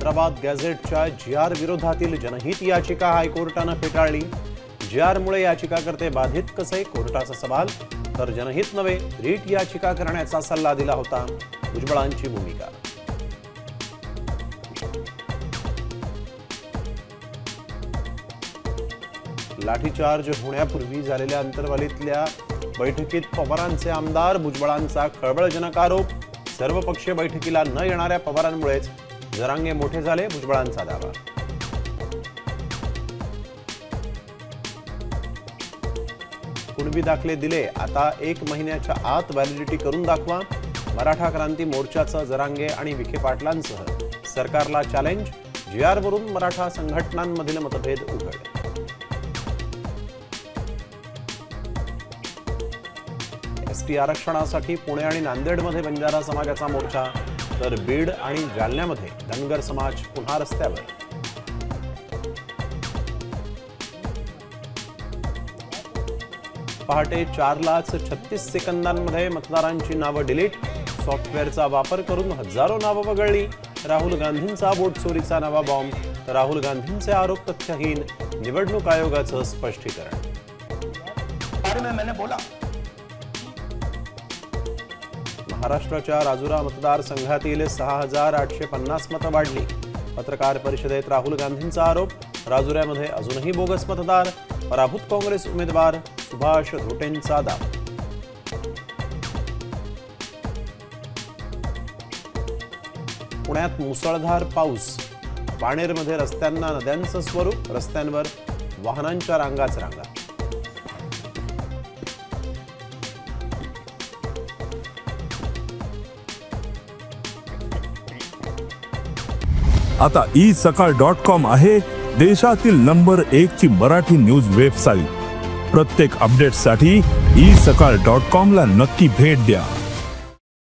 Hyderabad गॅझेटच्या GR विरोधातील जनहित याचिका हायकोर्टाने फेटाळली। GR मुळे याचिकाकर्ते बाधित कसे, कोर्टाचा सवाल। तर जनहित नव्हे रीट याचिका करण्याचा सल्ला दिला होता भुजबळांची भूमिका। लाठीचार्ज होण्यापूर्वी झालेल्या अंतर्वालीतल्या बैठकीत पवारांचे आमदार भुजबळांचा खळबळजनक आरोप। सर्वपक्षीय बैठकीला न येणाऱ्या पवारांमुळेच जरांगे मोठे झाले, भुजबळांचा दावा। कुणबी दाखले दिले, आता 1 महिन्याच्या आत व्हॅलिडिटी करून दाखवा। मराठा क्रांती मोर्चाचा जरांगे आणि विखे पाटलांसह सरकारला चॅलेंज। GR वरून मराठा संघटनांमधील मतभेद उघड। ST आरक्षणासाठी पुणे आणि नांदेडमध्ये बंजारा समाजाचा मोर्चा, तर बीड आणि जालन्यामध्ये धनगर समाज पुन्हा रस्त्यावर। पहाटे 4:36 सेकंदांमध्ये मतदारांची नावं डिलीट। सॉफ्टवेअरचा वापर करून हजारो नावं वगळली। राहुल गांधींचा वोट चोरीचा नवा बॉम्ब, तर राहुल गांधींचे आरोप तथ्यहीन। निवडणूक आयोगाचं स्पष्टीकरण। मैंने बोला महाराष्ट्राच्या राजुरा मतदारसंघातील 6,850 मतं वाढली। पत्रकार परिषदेत राहुल गांधींचा आरोप, राजुऱ्यामध्ये अजूनही बोगस मतदार। पराभूत काँग्रेस उमेदवार सुभाष धोटेंचा दावा। पुण्यात मुसळधार पाऊस, बाणेरमध्ये रस्त्यांना नद्यांचं स्वरूप, रस्त्यांवर वाहनांच्या रांगाच रांगा। आता isakal.com आहे देशातील नंबर 1 ची मराठी न्यूज वेबसाईट। प्रत्येक अपडेटसाठी isakal.com ला नक्की भेट द्या।